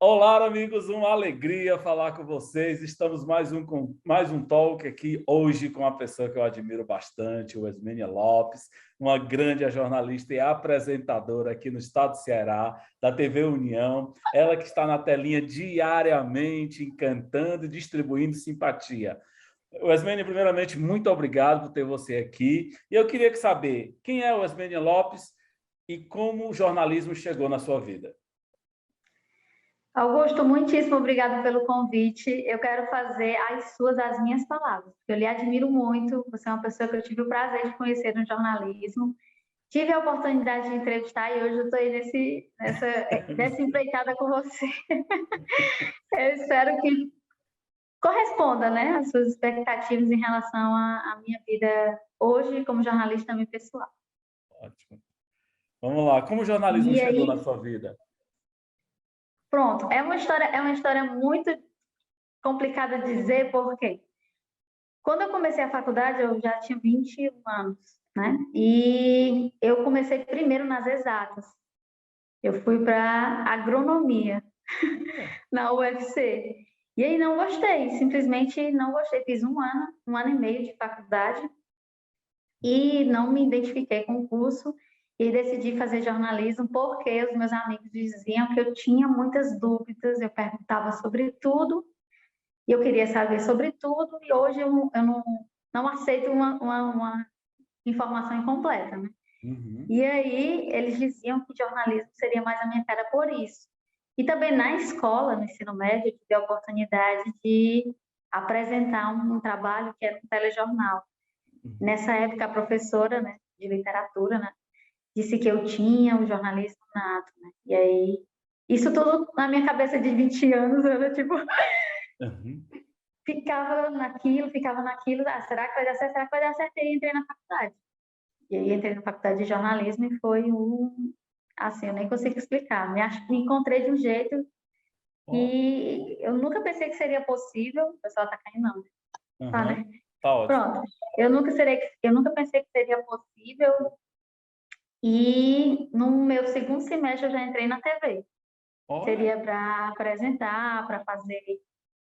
Olá, amigos, uma alegria falar com vocês. Estamos com mais um talk aqui hoje com uma pessoa que eu admiro bastante, o Wesmenia Lopes, uma grande jornalista e apresentadora aqui no estado do Ceará, da TV União. Ela que está na telinha diariamente, encantando e distribuindo simpatia. Wesmenia, primeiramente, muito obrigado por ter você aqui. E eu queria saber quem é o Wesmenia Lopes e como o jornalismo chegou na sua vida. Augusto, muitíssimo obrigado pelo convite. Eu quero fazer as minhas palavras. Eu lhe admiro muito. Você é uma pessoa que eu tive o prazer de conhecer no jornalismo. Tive a oportunidade de entrevistar e hoje eu estou aí nessa empreitada com você. Eu espero que corresponda, né, às suas expectativas em relação à minha vida hoje como jornalista também pessoal. Ótimo. Vamos lá. Como o jornalismo E chegou aí, na sua vida? pronto. É uma história muito complicada de dizer, porque quando eu comecei a faculdade, eu já tinha 21 anos, né? E eu comecei primeiro nas exatas. Eu fui para agronomia na UFC. E aí não gostei, simplesmente não gostei. Fiz um ano e meio de faculdade e não me identifiquei com o curso e decidi fazer jornalismo porque os meus amigos diziam que eu tinha muitas dúvidas, eu perguntava sobre tudo e eu queria saber sobre tudo e hoje eu não aceito uma informação incompleta, né? Uhum. E aí eles diziam que jornalismo seria mais a minha cara por isso. E também na escola, no ensino médio, eu tive a oportunidade de apresentar um trabalho que era um telejornal. Uhum. Nessa época, a professora, né, de literatura, né, disse que eu tinha o jornalismo nato, né? E aí, isso tudo na minha cabeça de 20 anos, eu tipo, Uhum. ficava naquilo, ah, será que vai dar certo? Será que vai dar certo? E aí entrei na faculdade. E aí entrei na faculdade de jornalismo e foi assim, eu nem consigo explicar. Me encontrei de um jeito Ó, que eu nunca pensei que seria possível. O pessoal tá caindo, não. Tá, uhum. né? Tá ótimo. Pronto. Eu nunca pensei que seria possível. E no meu segundo semestre eu já entrei na TV. Olha. Seria para apresentar, para fazer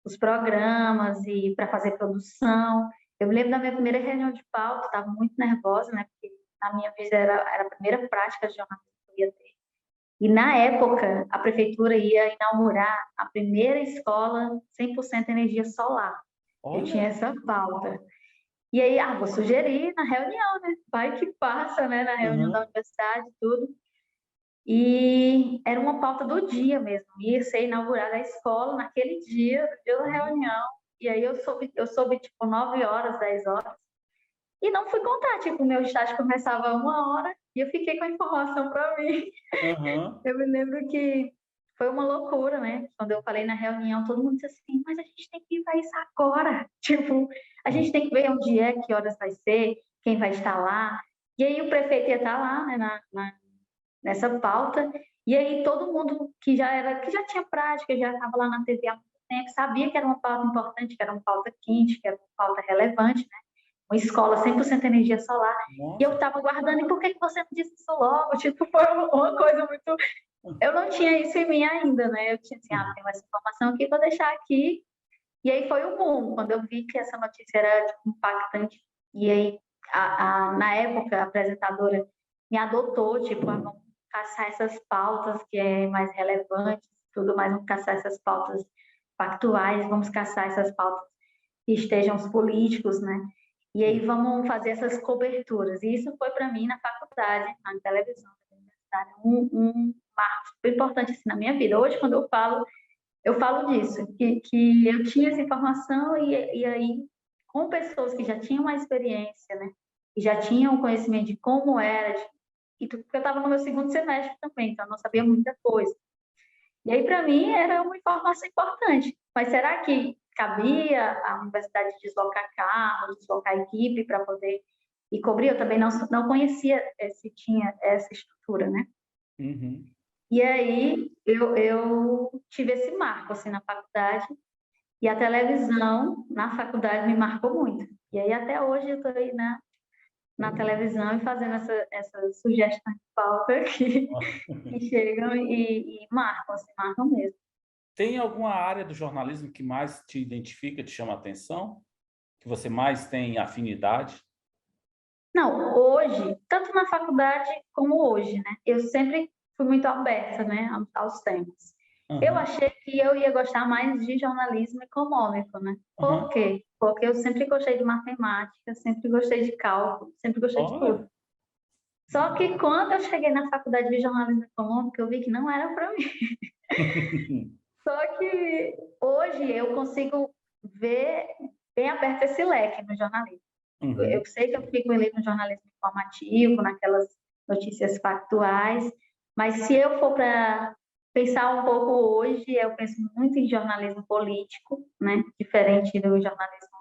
os programas e para fazer produção. Eu me lembro da minha primeira reunião de pauta, estava muito nervosa, né? Porque na minha vida era a primeira prática de jornalismo que eu ia ter. E na época, a prefeitura ia inaugurar a primeira escola 100% energia solar. Eu tinha Olha. essa pauta. E aí, vou sugerir na reunião, né? Vai que passa, né? Na reunião da Uhum. universidade, tudo. E era uma pauta do dia mesmo. Ia ser inaugurada a escola naquele dia, no dia da reunião. E aí eu soube tipo 9 horas, 10 horas. E não fui contar, tipo, o meu estágio começava 1 hora e eu fiquei com a informação para mim. Uhum. Eu me lembro que foi uma loucura, né? Quando eu falei na reunião, todo mundo disse assim, mas a gente tem que ir para isso agora. Tipo, a gente tem que ver onde é, que horas vai ser, quem vai estar lá. E aí o prefeito ia estar lá, né, nessa pauta. E aí todo mundo que já tinha prática, já estava lá na TV há muito tempo, sabia que era uma pauta importante, que era uma pauta quente, que era uma pauta relevante, né? Uma escola 100% energia solar. E eu Nossa. estava guardando, e por que você não disse isso logo? Tipo, foi uma coisa muito. Eu não tinha isso em mim ainda, né? Eu tinha assim, tem essa informação aqui, vou deixar aqui. E aí foi o boom, quando eu vi que essa notícia era tipo, impactante. E aí, na época, a apresentadora me adotou, tipo, vamos caçar essas pautas que é mais relevante, tudo mais, vamos caçar essas pautas factuais, vamos caçar essas pautas que estejam os políticos, né? E aí vamos fazer essas coberturas. E isso foi para mim na faculdade, na televisão, na universidade, um marco super importante assim, na minha vida. Hoje, quando eu falo disso, que eu tinha essa informação e aí, com pessoas que já tinham uma experiência, né? E já tinham conhecimento de como era, porque eu estava no meu segundo semestre também, então eu não sabia muita coisa. E aí, para mim, era uma informação importante. Mas será que cabia a universidade deslocar carro, deslocar equipe para poder ir cobrir? Eu também não conhecia se tinha essa estrutura, né? Uhum. E aí, eu tive esse marco, assim, na faculdade. E a televisão, na faculdade, me marcou muito. E aí, até hoje, eu estou aí na televisão e fazendo essa sugestão de pauta que chegam e marcam, assim, marcam mesmo. Tem alguma área do jornalismo que mais te identifica, te chama a atenção? Que você mais tem afinidade? Não, hoje, tanto na faculdade como hoje, né? Eu sempre fui muito aberta, né, aos temas. Eu Aham, achei que eu ia gostar mais de jornalismo econômico, né? Por aham. quê? Porque eu sempre gostei de matemática, sempre gostei de cálculo, sempre gostei de tudo. Olha. Só que quando eu cheguei na faculdade de jornalismo econômico, eu vi que não era para mim. Só que hoje eu consigo ver bem aberto esse leque no jornalismo. Eu Uhum. sei que eu fico ali no jornalismo informativo, naquelas notícias factuais, mas se eu for para pensar um pouco hoje, eu penso muito em jornalismo político, né? Diferente do jornalismo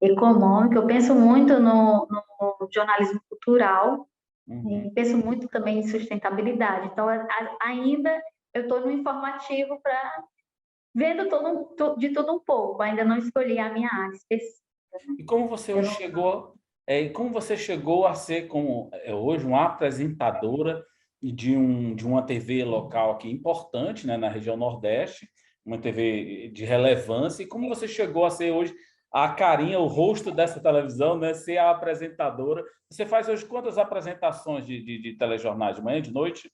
econômico. Eu penso muito no jornalismo cultural, Uhum. e penso muito também em sustentabilidade. Então, ainda eu estou no informativo para vendo de tudo um pouco. Ainda não escolhi a minha área específica. E como você Eu hoje não, e como você chegou a ser como hoje uma apresentadora de uma TV local aqui importante, né, na região Nordeste, uma TV de relevância, e como você chegou a ser hoje a carinha, o rosto dessa televisão, né, ser a apresentadora? Você faz hoje quantas apresentações de telejornais, de manhã, de noite?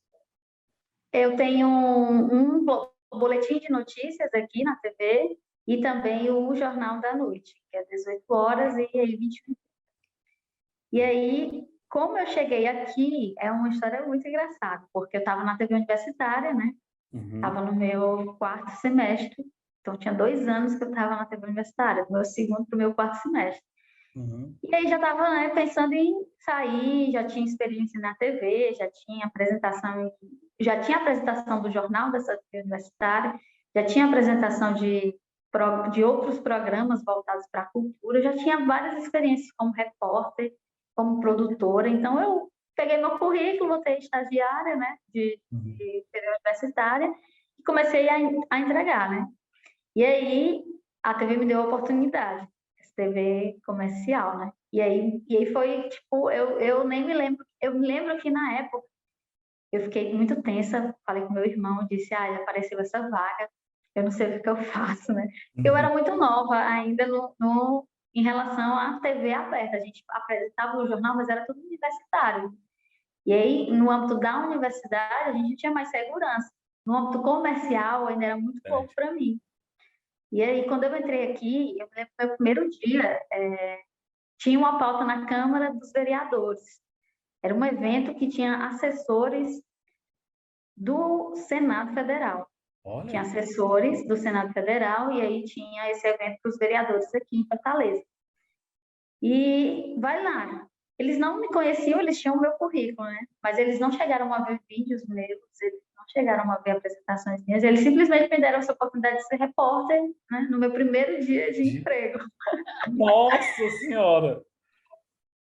eu tenho um boletim de notícias aqui na TV e também o Jornal da Noite, que é às 18 horas e aí 21. E aí, como eu cheguei aqui, é uma história muito engraçada, porque eu estava na TV universitária, né? Estava Uhum, no meu quarto semestre, então tinha 2 anos que eu estava na TV universitária, do meu segundo para o meu quarto semestre. uhum. E aí já estava, né, pensando em sair, já tinha experiência na TV, já tinha apresentação do jornal dessa TV universitária, já tinha apresentação de outros programas voltados para a cultura, já tinha várias experiências como repórter, como produtora. Então eu peguei meu currículo, voltei estagiária, né, Uhum. de TV universitária e comecei a entregar, né? E aí a TV me deu a oportunidade, essa TV comercial, né? E aí foi tipo, eu nem me lembro, eu me lembro que na época eu fiquei muito tensa, falei com meu irmão, disse, apareceu essa vaga, eu não sei o que eu faço, né? Porque eu era Uhum. muito nova ainda em relação à TV aberta, a gente apresentava o jornal, mas era tudo universitário. E aí, no âmbito da universidade, a gente tinha mais segurança. No âmbito comercial, ainda era muito pouco Certo. para mim. E aí, quando eu entrei aqui, eu me lembro que meu primeiro dia, tinha uma pauta na Câmara dos Vereadores. Era um evento que tinha assessores do Senado Federal. Tinha Olha. assessores do Senado Federal e aí tinha esse evento para os vereadores aqui em Fortaleza. E vai lá. Eles não me conheciam, eles tinham o meu currículo, né? Mas eles não chegaram a ver vídeos meus, eles não chegaram a ver apresentações minhas, eles simplesmente me deram essa oportunidade de ser repórter, né? No meu primeiro dia de emprego. Nossa Senhora!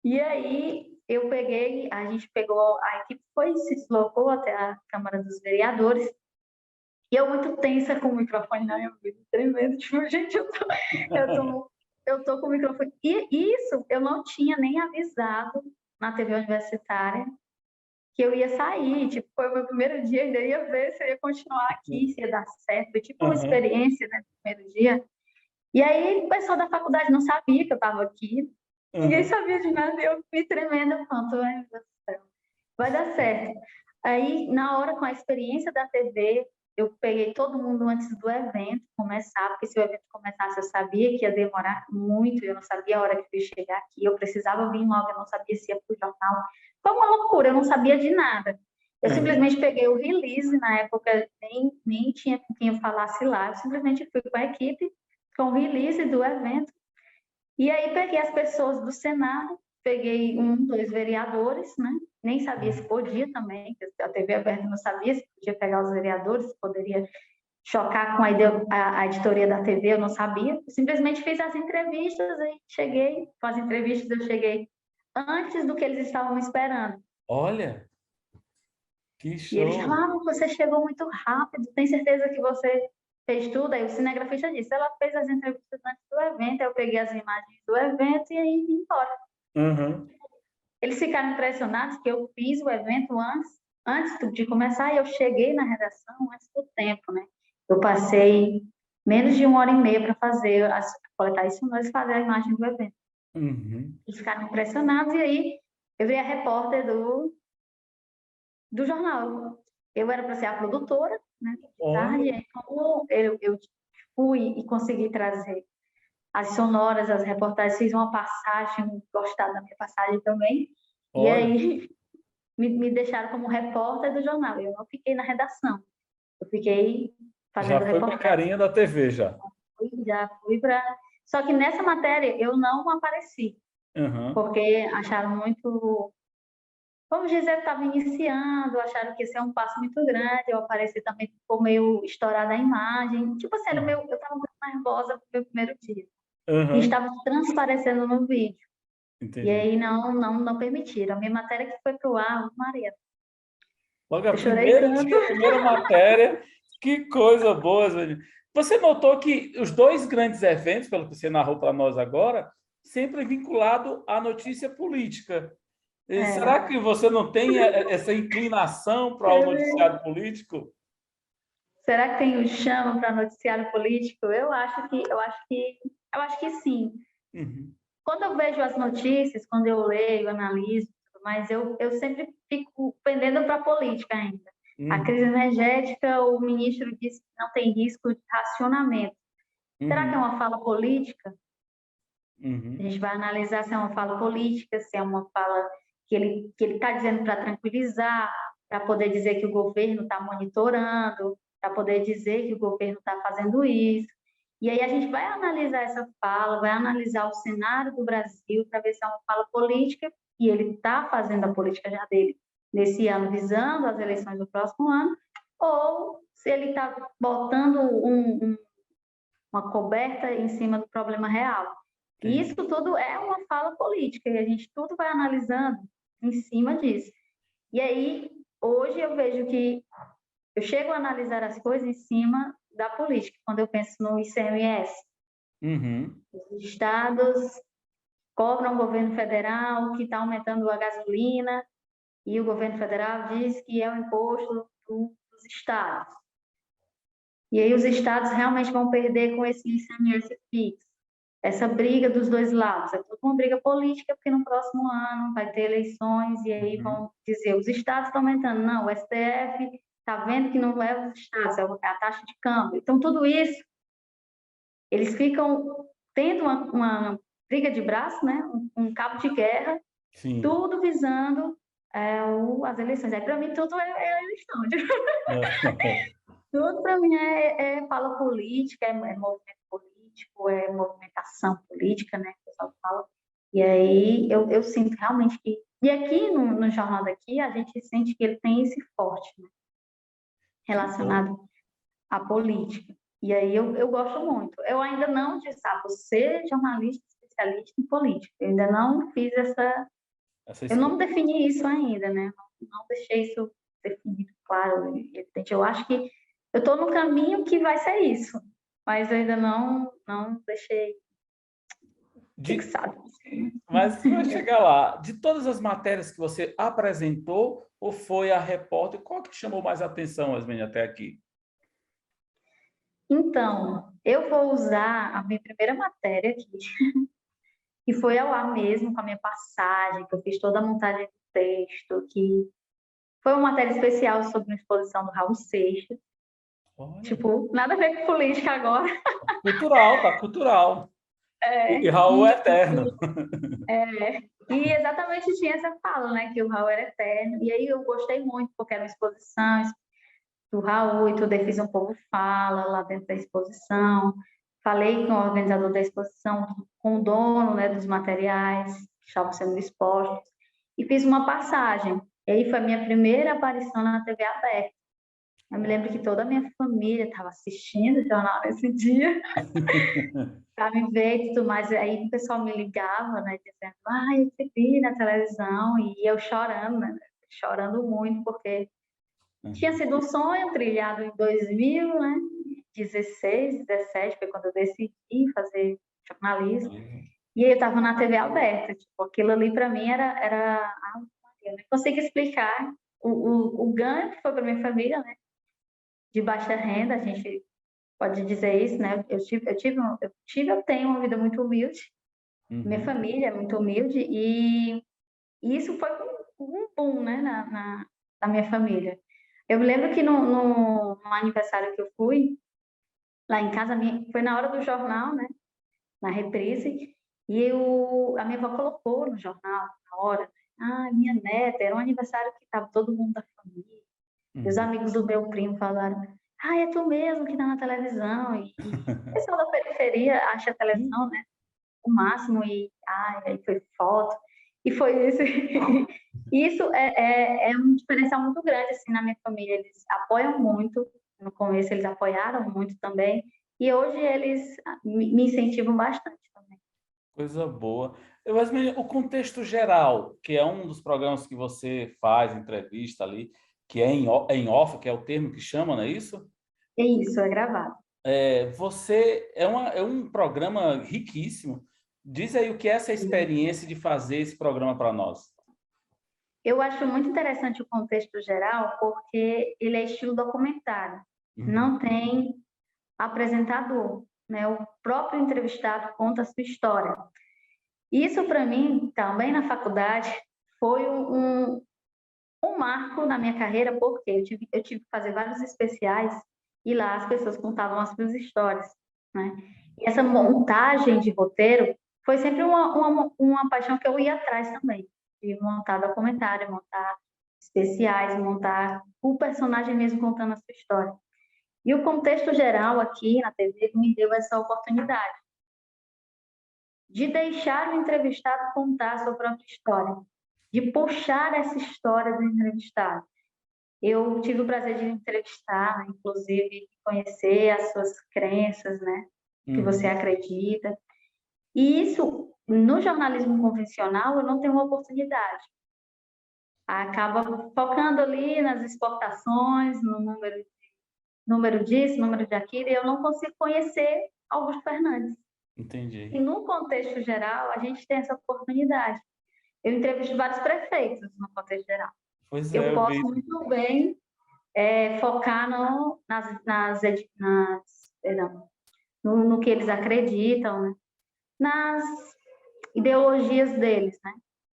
E aí eu peguei, a gente pegou, a equipe se deslocou até a Câmara dos Vereadores, e eu muito tensa com o microfone na minha vida, tremendo, tipo, gente, eu tô, eu tô com o microfone. E isso eu não tinha nem avisado na TV universitária que eu ia sair, tipo, foi o meu primeiro dia, ainda ia ver se eu ia continuar aqui, se ia dar certo, foi tipo uma Aham, experiência, né, no primeiro dia. E aí o pessoal da faculdade não sabia que eu estava aqui, ninguém aham. sabia de nada, e eu me tremendo, pronto, ai, meu Deus do céu, vai dar certo. Aí, na hora, com a experiência da TV, eu peguei todo mundo antes do evento começar, porque se o evento começasse, eu sabia que ia demorar muito, eu não sabia a hora que eu ia chegar aqui, eu precisava vir logo, eu não sabia se ia para o jornal. Foi uma loucura, eu não sabia de nada. Eu Aham. simplesmente peguei o release, na época nem tinha com quem eu falasse lá, eu simplesmente fui com a equipe, com o release do evento, e aí peguei as pessoas do Senado, peguei dois vereadores, né? Nem sabia se podia também, a TV aberta não sabia se podia pegar os vereadores, se poderia chocar com a editoria da TV, eu não sabia. Eu simplesmente fiz as entrevistas e cheguei, com as entrevistas eu cheguei antes do que eles estavam esperando. Olha, que E eles show! falaram, você chegou muito rápido, tem certeza que você fez tudo? Aí o cinegrafista disse, ela fez as entrevistas antes do evento, eu peguei as imagens do evento e aí vim embora. Aham. Eles ficaram impressionados que eu fiz o evento antes de começar e eu cheguei na redação antes do tempo, né? Eu passei menos de 1 hora e meia para fazer, coletar isso, nós fazer a imagem do evento. Uhum. Eles ficaram impressionados, e aí eu virei a repórter do jornal. Eu era para ser a produtora, né, de tarde, Olha, então eu fui e consegui trazer as sonoras, as reportagens, fiz uma passagem, gostaram da minha passagem também, e olha, aí me deixaram como repórter do jornal. Eu não fiquei na redação, eu fiquei já fazendo foi para a reportagem. carinha da TV já. Já fui para. Só que nessa matéria eu não apareci, Uhum. porque acharam muito. Vamos dizer que estava iniciando, acharam que ia ser um passo muito grande. Eu apareci também, ficou meio estourada a imagem. Tipo assim, eu estava muito nervosa no meu primeiro dia. E Uhum. estava transparecendo no vídeo. E Entendi. aí não permitiram. A minha matéria que foi pro ar, Maria, Logo a eu chorei primeira tanto. dia, a primeira matéria, que coisa boa, Zé. Você notou que os dois grandes eventos, pelo que você narrou para nós agora, sempre vinculado à notícia política. E será É, que você não tem essa inclinação para o noticiário político? será que tem o chama para noticiário político? Eu acho que sim. Uhum. Quando eu vejo as notícias, quando eu leio, analiso, mas eu sempre fico pendendo para a política ainda. A crise Uhum. energética, o ministro disse que não tem risco de racionamento. Será que é Uhum. uma fala política? A Uhum. gente vai analisar se é uma fala política, se é uma fala que ele está dizendo para tranquilizar, para poder dizer que o governo está monitorando, para poder dizer que o governo está fazendo isso. E aí a gente vai analisar essa fala, vai analisar o cenário do Brasil para ver se é uma fala política, e ele está fazendo a política já dele nesse ano, visando as eleições do próximo ano, ou se ele está botando uma coberta em cima do problema real. E isso Entendi. tudo é uma fala política, e a gente tudo vai analisando em cima disso. E aí, hoje eu vejo que eu chego a analisar as coisas em cima da política, quando eu penso no ICMS. Uhum. Os estados cobram o governo federal que está aumentando a gasolina, e o governo federal diz que é o imposto dos estados. E aí os estados realmente vão perder com esse ICMS fixo. Essa briga dos dois lados, é tudo uma briga política, porque no próximo ano vai ter eleições, e aí Uhum. vão dizer, os estados estão aumentando. Não, o STF está vendo que não é os estados, é a taxa de câmbio. Então, tudo isso, eles ficam tendo uma briga de braço, né? Um cabo de guerra, Sim. tudo visando as eleições. Aí, para mim, tudo é eleição. Tudo para mim é fala política, é movimento político, é movimentação política, né? Que o pessoal fala. E aí eu sinto realmente que. E aqui no jornal daqui, a gente sente que ele tem esse forte, né? Que bom. Relacionado à política. E aí eu gosto muito. Eu ainda não disse, você é jornalista especialista em política. Eu ainda não fiz essa. Essa Eu não escolha. defini isso ainda, né? Não deixei isso definido, claro, e evidente. Eu acho que eu estou no caminho que vai ser isso, mas eu ainda não deixei De, fixado. mas vai chegar lá. De todas as matérias que você apresentou, ou foi a repórter, qual que te chamou mais atenção, Asmini, até aqui? Então, eu vou usar a minha primeira matéria aqui, que foi ao ar mesmo, com a minha passagem, que eu fiz toda a montagem do texto, que foi uma matéria especial sobre uma exposição do Raul Seixas. Olha, Tipo, nada a ver com política agora. cultural, tá cultural. E É, Raul é eterno. e exatamente tinha essa fala, né, que o Raul era eterno. E aí eu gostei muito, porque era uma exposição do Raul e tudo, aí fiz um pouco fala lá dentro da exposição. Falei com o organizador da exposição, com o dono, né, dos materiais que estavam sendo expostos, e fiz uma passagem. E aí foi a minha primeira aparição na TV aberta. Eu me lembro que toda a minha família estava assistindo o jornal nesse dia, para me ver e tudo mais. Aí o pessoal me ligava, né, dizendo, eu te vi na televisão, e eu chorando, né, chorando muito, porque tinha Uhum. sido um sonho trilhado em 2000, né, 16, 17, foi quando eu decidi fazer jornalismo, e eu estava na TV aberta, tipo, aquilo ali para mim era eu não consigo explicar o ganho que foi para minha família, né, de baixa renda, a gente pode dizer isso, né? Eu tenho uma vida muito humilde, minha família é muito humilde, e isso foi um boom, né, na minha família. Eu me lembro que no aniversário que eu fui, lá em casa, foi na hora do jornal, né, na reprise, e a minha avó colocou no jornal, na hora, minha neta, era um aniversário que estava todo mundo da família, e os amigos do meu primo falaram, é tu mesmo que está na televisão, e o pessoal da periferia acha a televisão, né, o máximo, e aí foi foto, e foi isso. Isso é um diferencial muito grande, assim, na minha família. Eles apoiam muito, no começo eles apoiaram muito também, e hoje eles me incentivam bastante também. Coisa boa. Mas o contexto geral, que é um dos programas que você faz, entrevista ali, que é em off, que é o termo que chama, não é isso? É isso, é gravado. Você é um programa riquíssimo. Diz aí o que é essa experiência de fazer esse programa para nós. Eu acho muito interessante o contexto geral, porque ele é estilo documentário. Não tem apresentador, né? O próprio entrevistado conta a sua história. Isso, para mim, também na faculdade, foi um marco na minha carreira, porque eu tive que fazer vários especiais e lá as pessoas contavam as suas histórias, né? E essa montagem de roteiro foi sempre uma paixão que eu ia atrás também, de montar documentário, montar especiais, montar o personagem mesmo contando a sua história. E o contexto geral aqui na TV me deu essa oportunidade de deixar o entrevistado contar a sua própria história, de puxar essa história do entrevistado. Eu tive o prazer de entrevistar, inclusive conhecer as suas crenças, né? Que você acredita. E isso, no jornalismo convencional, eu não tenho uma oportunidade. Acaba focando ali nas exportações, no número disso, número daquilo, e eu não consigo conhecer Augusto Fernandes. Entendi. E no contexto geral, a gente tem essa oportunidade. Eu entrevisto vários prefeitos no contexto geral. Pois eu posso vi. muito bem focar no que eles acreditam, né? Nas ideologias deles, né?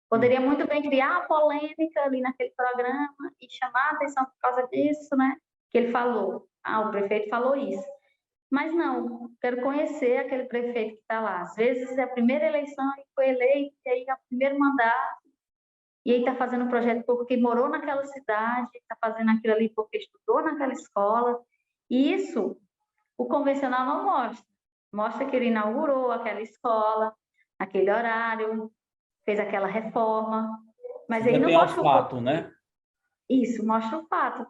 Poderia muito bem criar polêmica ali naquele programa e chamar a atenção por causa disso, né? Que ele falou. O prefeito falou isso. Mas não, quero conhecer aquele prefeito que está lá. Às vezes é a primeira eleição e foi eleito, e aí é o primeiro mandato, e aí está fazendo um projeto porque morou naquela cidade, está fazendo aquilo ali porque estudou naquela escola. E isso o convencional não mostra. Mostra que ele inaugurou aquela escola, aquele horário, fez aquela reforma, mas aí não tem o mostra o fato, né? Isso, mostra o fato.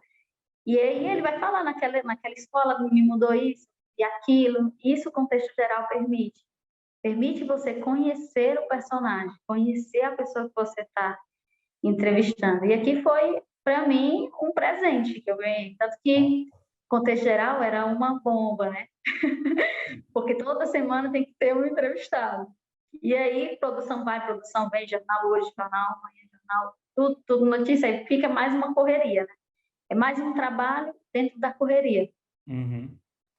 E aí ele vai falar naquela escola, me mudou isso e aquilo. Isso o contexto geral permite. Permite você conhecer o personagem, conhecer a pessoa que você está entrevistando. E aqui foi, para mim, um presente que eu ganhei. Tanto que, contexto geral, era uma bomba, né? Porque toda semana tem que ter um entrevistado. E aí, produção vai, produção vem, jornal hoje, jornal amanhã, jornal, tudo notícia, aí fica mais uma correria, né? É mais um trabalho dentro da correria.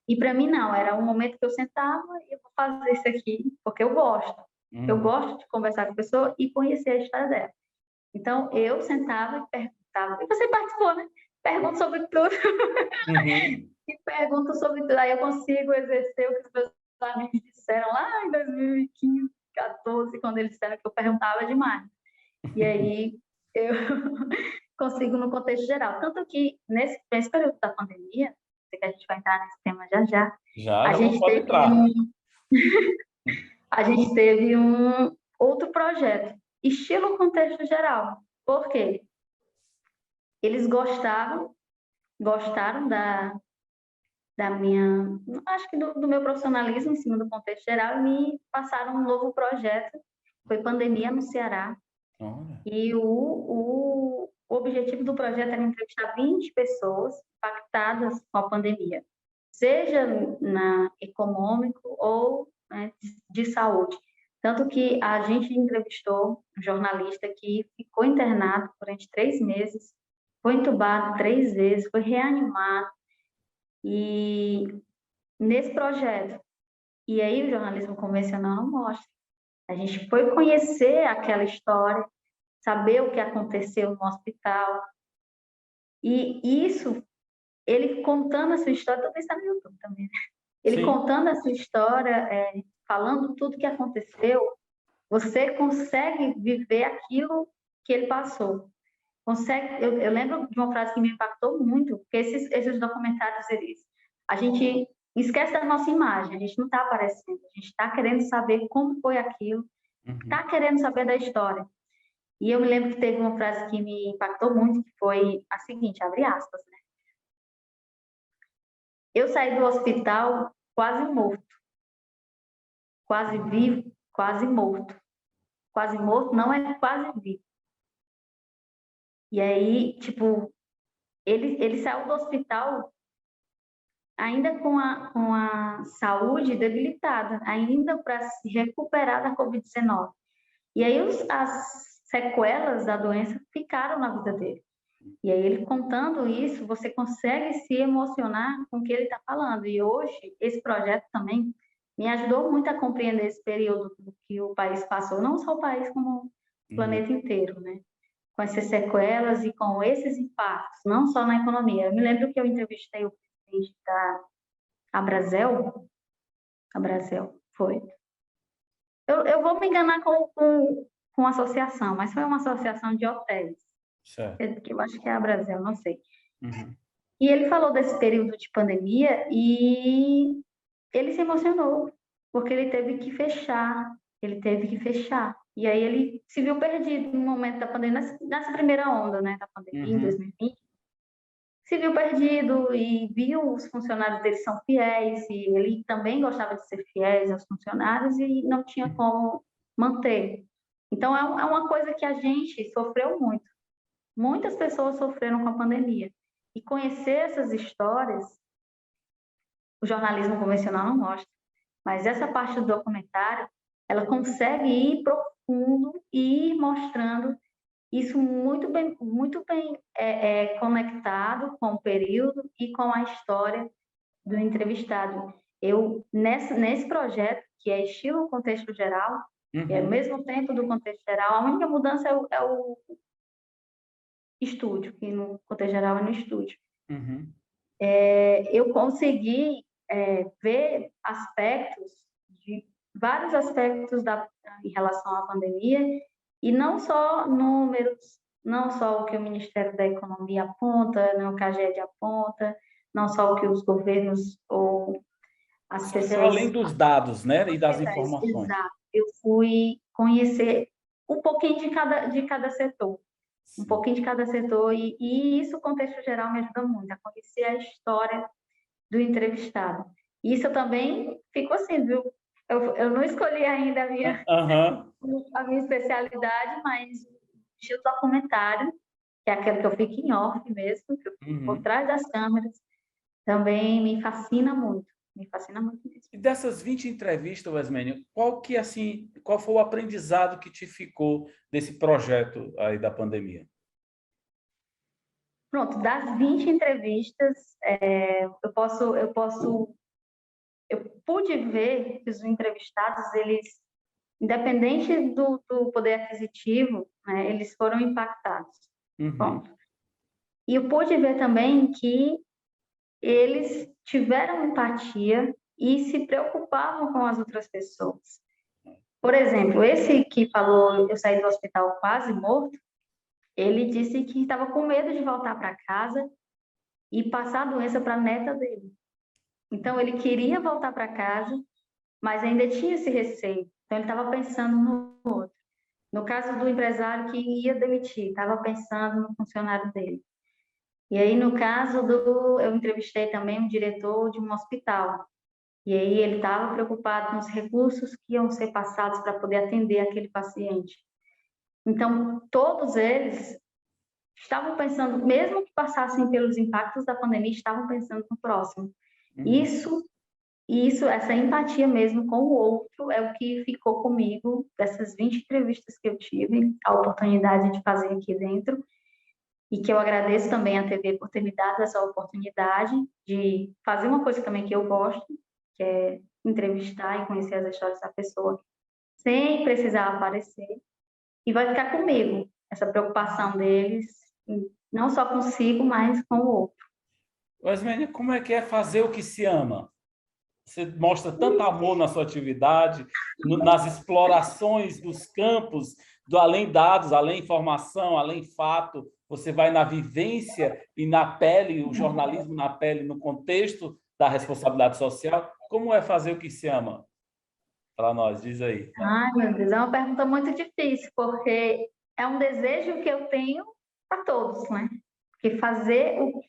E para mim, não, era um momento que eu sentava e eu vou fazer isso aqui, porque eu gosto. Eu gosto de conversar com a pessoa e conhecer a história dela. Então, eu sentava e perguntava. E você participou, né? Pergunto sobre tudo. E pergunto sobre tudo. Aí eu consigo exercer o que os meus amigos disseram lá em 2015, 2014, quando eles disseram que eu perguntava demais. E aí eu consigo no contexto geral. Tanto que, nesse período da pandemia, sei que a gente vai entrar nesse tema já. Já pode entrar. A gente teve um outro projeto, estilo contexto geral. Por quê? Eles gostaram da minha, acho que do meu profissionalismo em cima do contexto geral, e me passaram um novo projeto, foi Pandemia no Ceará. E o objetivo do projeto era entrevistar 20 pessoas impactadas com a pandemia, seja na econômico ou, né, de saúde. Tanto que a gente entrevistou um jornalista que ficou internado durante 3 meses, foi entubado 3 vezes, foi reanimado, e nesse projeto. E aí o jornalismo convencional não mostra. A gente foi conhecer aquela história, saber o que aconteceu no hospital. E isso, ele contando a sua história, tudo está no YouTube também, né? Ele Sim. contando a sua história, falando tudo que aconteceu, você consegue viver aquilo que ele passou. Eu lembro de uma frase que me impactou muito, porque esses documentários, a gente esquece da nossa imagem, a gente não está aparecendo, a gente está querendo saber como foi aquilo, está querendo saber da história. E eu me lembro que teve uma frase que me impactou muito, que foi a seguinte, abre aspas, né? Eu saí do hospital quase morto, quase vivo, quase morto. Quase morto não é quase vivo. E aí, tipo, ele saiu do hospital ainda com a saúde debilitada, ainda para se recuperar da Covid-19. E aí as sequelas da doença ficaram na vida dele. E aí ele contando isso, você consegue se emocionar com o que ele está falando. E hoje, esse projeto também me ajudou muito a compreender esse período que o país passou, não só o país, como o planeta inteiro, né? Com essas sequelas e com esses impactos, não só na economia. Eu me lembro que eu entrevistei o presidente da Abrazel, foi. Eu vou me enganar com a associação, mas foi uma associação de hotéis. Certo. Que eu acho que é a Abrazel, não sei. E ele falou desse período de pandemia e ele se emocionou, porque ele teve que fechar. E aí ele se viu perdido no momento da pandemia, nessa primeira onda, né, da pandemia, em 2020. Se viu perdido e viu os funcionários dele são fiéis, e ele também gostava de ser fiéis aos funcionários e não tinha como manter. Então, é uma coisa que a gente sofreu muito. Muitas pessoas sofreram com a pandemia. E conhecer essas histórias, o jornalismo convencional não mostra, mas essa parte do documentário, ela consegue ir profundo e ir mostrando isso muito bem conectado com o período e com a história do entrevistado. Nesse projeto, que é estilo contexto geral, que é ao mesmo tempo do contexto geral, a única mudança é o estúdio, que no contexto geral é no estúdio. Eu consegui ver vários aspectos em relação à pandemia, e não só números, não só o que o Ministério da Economia aponta, não o que a GED aponta, não só o que os governos ou as pessoas... Além dos dados, né, e das informações. Exato. Eu fui conhecer um pouquinho de cada setor. Um pouquinho de cada setor, e isso, o contexto geral, me ajuda muito a conhecer a história do entrevistado. Isso eu também fico assim, viu? Eu não escolhi ainda a minha especialidade, mas o documentário, que é aquele que eu fico em off mesmo, que eu fico por trás das câmeras, também me fascina muito. Me fascina muito mesmo. E dessas 20 entrevistas, Wesmênia, qual foi o aprendizado que te ficou desse projeto aí da pandemia? Pronto, das 20 entrevistas, eu pude ver que os entrevistados, eles, independente do poder aquisitivo, né, eles foram impactados. Pronto. E eu pude ver também que eles tiveram empatia e se preocupavam com as outras pessoas. Por exemplo, esse que falou, eu saí do hospital quase morto, ele disse que estava com medo de voltar para casa e passar a doença para a neta dele. Então, ele queria voltar para casa, mas ainda tinha esse receio. Então, ele estava pensando no outro. No caso do empresário que ia demitir, estava pensando no funcionário dele. E aí, no caso eu entrevistei também um diretor de um hospital. E aí, ele estava preocupado com os recursos que iam ser passados para poder atender aquele paciente. Então, todos eles estavam pensando, mesmo que passassem pelos impactos da pandemia, estavam pensando no próximo. Essa empatia mesmo com o outro é o que ficou comigo dessas 20 entrevistas que eu tive, a oportunidade de fazer aqui dentro, e que eu agradeço também à TV por ter me dado essa oportunidade de fazer uma coisa também que eu gosto, que é entrevistar e conhecer as histórias da pessoa sem precisar aparecer. E vai ficar comigo essa preocupação deles, não só consigo, mas com o outro. Osmênia, como é que é fazer o que se ama? Você mostra tanto amor na sua atividade, nas explorações dos campos, do além dados, além informação, além fato. Você vai na vivência e na pele, o jornalismo na pele, no contexto da responsabilidade social. Como é fazer o que se ama? Para nós, diz aí. Ai, meu Deus, é uma pergunta muito difícil, porque é um desejo que eu tenho para todos, né? Porque fazer o...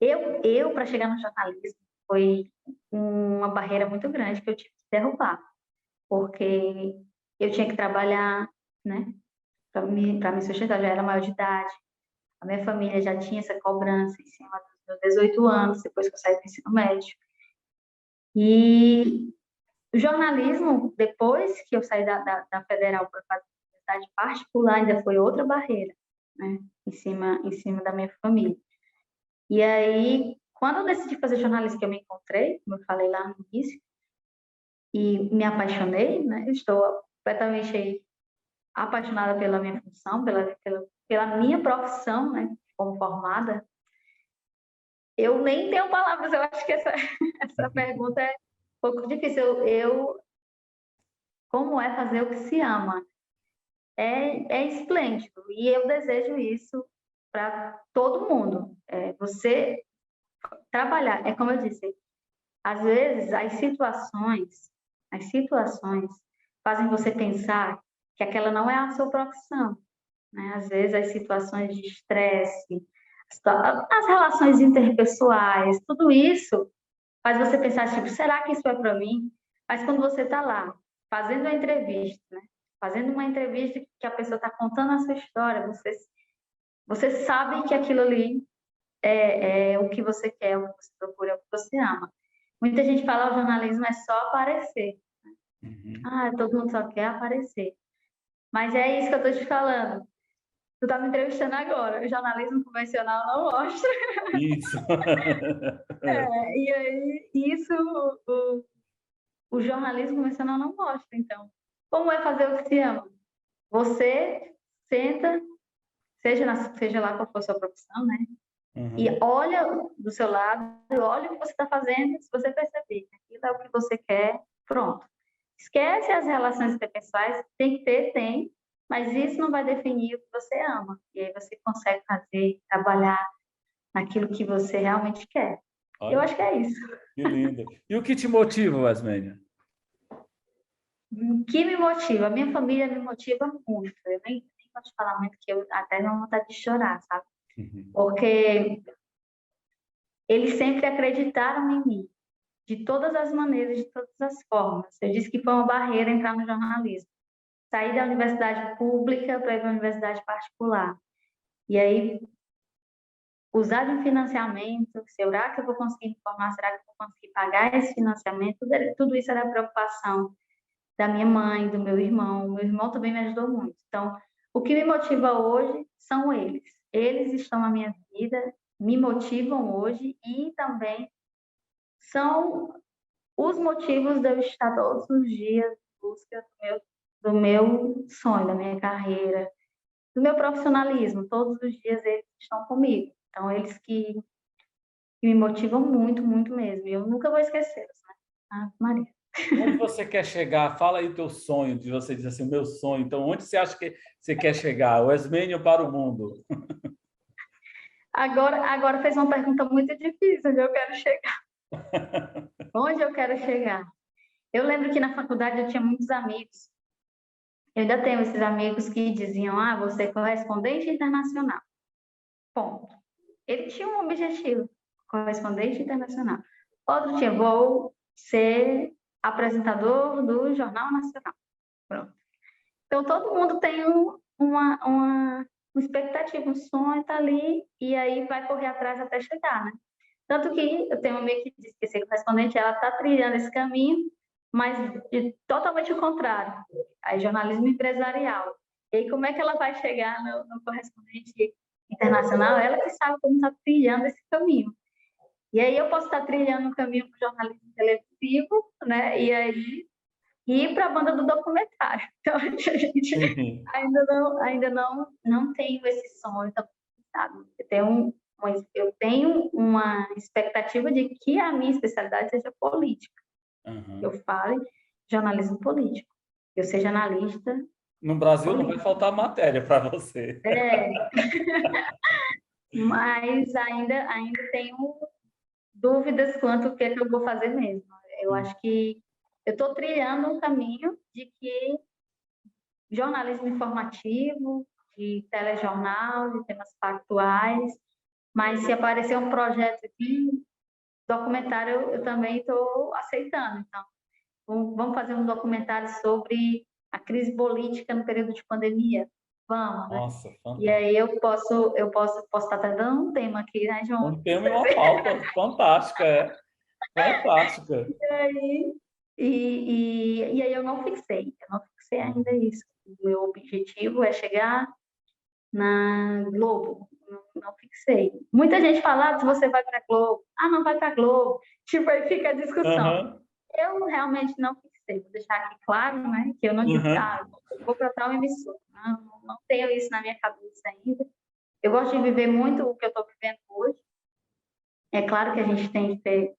Eu para chegar no jornalismo, foi uma barreira muito grande que eu tive que derrubar, porque eu tinha que trabalhar, né? Para me sustentar, já era maior de idade, a minha família já tinha essa cobrança em cima dos meus 18 anos, depois que eu saí do ensino médio. E o jornalismo, depois que eu saí da Federal para fazer universidade particular, ainda foi outra barreira, né? Em cima da minha família. E aí, quando eu decidi fazer jornalismo, que eu me encontrei, como eu falei lá no início, e me apaixonei, né? Eu estou completamente apaixonada pela minha função, pela minha profissão, né? Como formada. Eu nem tenho palavras, eu acho que essa pergunta é um pouco difícil. Como é fazer o que se ama? É esplêndido, e eu desejo isso para todo mundo. Você trabalhar, é como eu disse, às vezes as situações fazem você pensar que aquela não é a sua profissão, né? Às vezes as situações de estresse, as relações interpessoais, tudo isso faz você pensar, tipo, será que isso é para mim? Mas quando você está lá, fazendo a entrevista, né? Fazendo uma entrevista que a pessoa está contando a sua história, você sabe que aquilo ali é o que você quer, o que você procura, é o que você ama. Muita gente fala que o jornalismo é só aparecer. Uhum. Ah, todo mundo só quer aparecer. Mas é isso que eu estou te falando. Tu está me entrevistando agora. O jornalismo convencional não mostra. Isso. E aí, isso o jornalismo convencional não mostra. Então, como é fazer o que se ama? Você senta, seja lá qual for a sua profissão, né? Uhum. E olha do seu lado, olha o que você está fazendo, se você perceber que aquilo é o que você quer, pronto. Esquece as relações interpessoais, tem que ter, tem, mas isso não vai definir o que você ama. E aí você consegue fazer, trabalhar naquilo que você realmente quer. Eu Olha, acho que é isso. que lindo. E o que te motiva, Wesmênia? O que me motiva? A minha família me motiva muito. Eu nem posso falar muito, que eu até não vontade de chorar, sabe? Uhum. Porque eles sempre acreditaram em mim, de todas as maneiras, de todas as formas. Eu disse que foi uma barreira entrar no jornalismo. Saí da universidade pública para ir para a universidade particular. E aí, usar de um financiamento, será que eu vou conseguir me formar? Será que eu vou conseguir pagar esse financiamento? Tudo isso era preocupação da minha mãe, do meu irmão. Meu irmão também me ajudou muito. Então, o que me motiva hoje são eles. Eles estão na minha vida, me motivam hoje e também são os motivos de eu estar todos os dias em busca do meu sonho, da minha carreira, do meu profissionalismo. Todos os dias eles estão comigo. Então, eles que me motivam muito, muito mesmo. E eu nunca vou esquecê-los, né? Ah, Maria. Onde você quer chegar? Fala aí o teu sonho, de você dizer assim, o meu sonho. Então, onde você acha que você quer chegar? O Wesmênia para o mundo? Agora fez uma pergunta muito difícil, onde eu quero chegar. Onde eu quero chegar? Eu lembro que na faculdade eu tinha muitos amigos. Eu ainda tenho esses amigos que diziam, você é correspondente internacional. Ponto. Ele tinha um objetivo, correspondente internacional. Outro tinha, vou ser apresentador do Jornal Nacional. Pronto. Então, todo mundo tem uma expectativa, um sonho, está ali, e aí vai correr atrás até chegar, né? Tanto que eu tenho uma amiga que diz que ser correspondente, ela está trilhando esse caminho, mas totalmente o contrário. Aí, jornalismo empresarial. E aí, como é que ela vai chegar no correspondente internacional? Ela que sabe como está trilhando esse caminho. E aí eu posso estar trilhando um caminho para o jornalismo televisivo, né? E aí ir para a banda do documentário. Então, a gente Sim. ainda não tenho esse sonho, então, sabe? Eu tenho uma expectativa de que a minha especialidade seja política. Eu Uhum. fale jornalismo político. Eu seja analista No Brasil não vai político. faltar matéria para você. É, mas ainda tenho dúvidas quanto ao que é que eu vou fazer mesmo. Eu acho que eu estou trilhando um caminho de que jornalismo informativo, de telejornal, de temas factuais, mas se aparecer um projeto aqui, documentário, eu também estou aceitando. Então, vamos fazer um documentário sobre a crise política no período de pandemia? Vamos, né? Nossa, E fantástico. aí eu posso estar até dando um tema aqui, né, João? Um tema e uma pauta fantástica, é. Fantástica. E aí eu não fixei ainda isso. O meu objetivo é chegar na Globo, não fixei. Muita gente fala, se você vai para a Globo, não vai para a Globo, tipo, aí fica a discussão. Uhum. Eu realmente não fixei, vou deixar aqui claro, né, que eu não digo, Uhum. eu vou para tal emissora, não tenho isso na minha cabeça ainda. Eu gosto de viver muito o que eu estou vivendo hoje. É claro que a gente tem que ter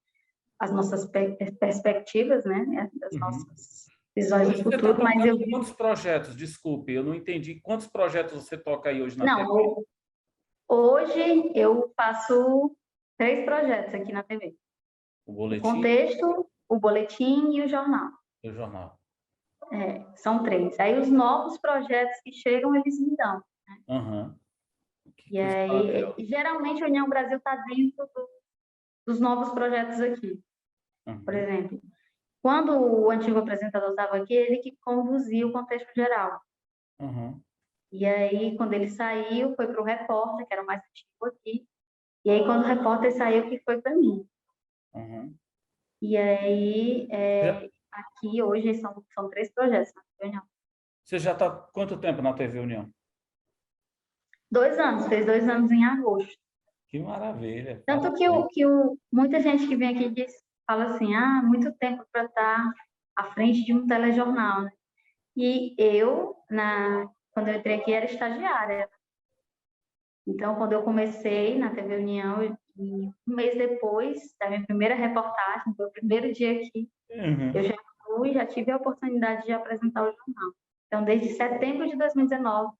as nossas perspectivas, né, as Uhum. nossas visões Hoje do você está futuro, mas eu tocando vivo... quantos projetos? Desculpe, eu não entendi. Quantos projetos você toca aí hoje na TV? Não, hoje eu faço 3 projetos aqui na TV. O O boletim contexto, o boletim e o jornal. e o jornal. São 3. Aí os novos projetos que chegam, eles me dão. Uhum. Que E coisa aí, maravilhosa. geralmente, a União Brasil está dentro dos novos projetos aqui. Por Uhum. exemplo, quando o antigo apresentador estava aqui, ele que conduzia o contexto geral. Uhum. E aí, quando ele saiu, foi para o repórter, que era o mais antigo aqui. E aí, quando o repórter saiu, que foi para mim. Uhum. E aí, Já- aqui hoje são 3 projetos na reunião. Você já está quanto tempo na TV União? 2 anos, fez 2 anos em agosto. Que maravilha. Tanto Parabéns. muita gente que vem aqui fala assim, muito tempo para estar à frente de um telejornal, né? E quando eu entrei aqui, era estagiária. Então, quando eu comecei na TV União, e um mês depois da minha primeira reportagem, foi o primeiro dia aqui, eu Uhum. já tive a oportunidade de apresentar o jornal. Então, desde setembro de 2019,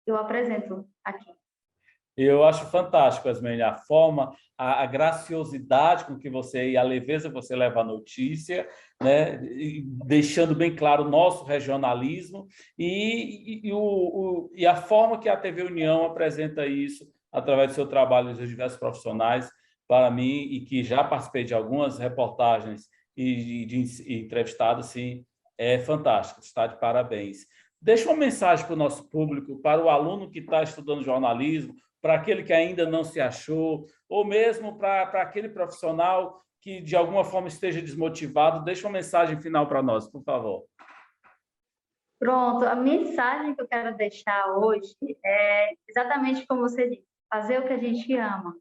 eu apresento aqui. Eu acho fantástico, Asmene, a forma, a graciosidade com que você e a leveza que você leva a notícia, né? E deixando bem claro o nosso regionalismo e a forma que a TV União apresenta isso através do seu trabalho dos diversos profissionais, para mim, e que já participei de algumas reportagens e entrevistados, sim, é fantástico, está de parabéns. Deixa uma mensagem para o nosso público, para o aluno que está estudando jornalismo, para aquele que ainda não se achou, ou mesmo para aquele profissional que de alguma forma esteja desmotivado. Deixa uma mensagem final para nós, por favor. Pronto, a mensagem que eu quero deixar hoje é exatamente como você disse, fazer o que a gente ama.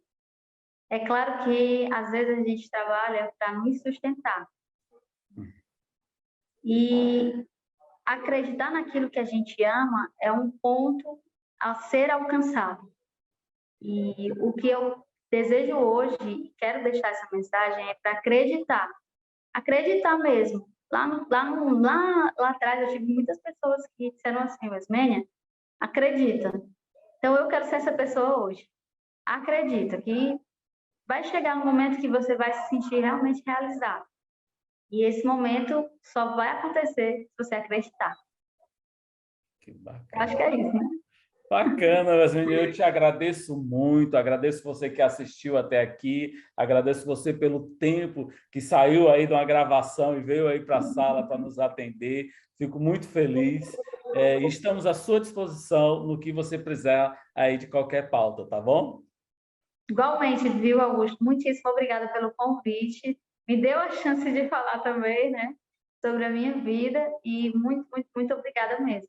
É claro que às vezes a gente trabalha para nos sustentar. E acreditar naquilo que a gente ama é um ponto a ser alcançado. E o que eu desejo hoje, e quero deixar essa mensagem, é para acreditar. Acreditar mesmo. Lá atrás eu tive muitas pessoas que disseram assim, mas Mênia, acredita. Então eu quero ser essa pessoa hoje. Acredita que vai chegar um momento que você vai se sentir realmente realizado. E esse momento só vai acontecer se você acreditar. Que Eu acho bacana. que é isso, né? Bacana, Yasmin. Eu te agradeço muito, agradeço você que assistiu até aqui, agradeço você pelo tempo que saiu aí de uma gravação e veio aí para a sala para nos atender. Fico muito feliz. E estamos à sua disposição no que você precisar aí de qualquer pauta, tá bom? Igualmente, viu, Augusto? Muitíssimo obrigada pelo convite. Me deu a chance de falar também, né, sobre a minha vida e muito, muito, muito obrigada mesmo.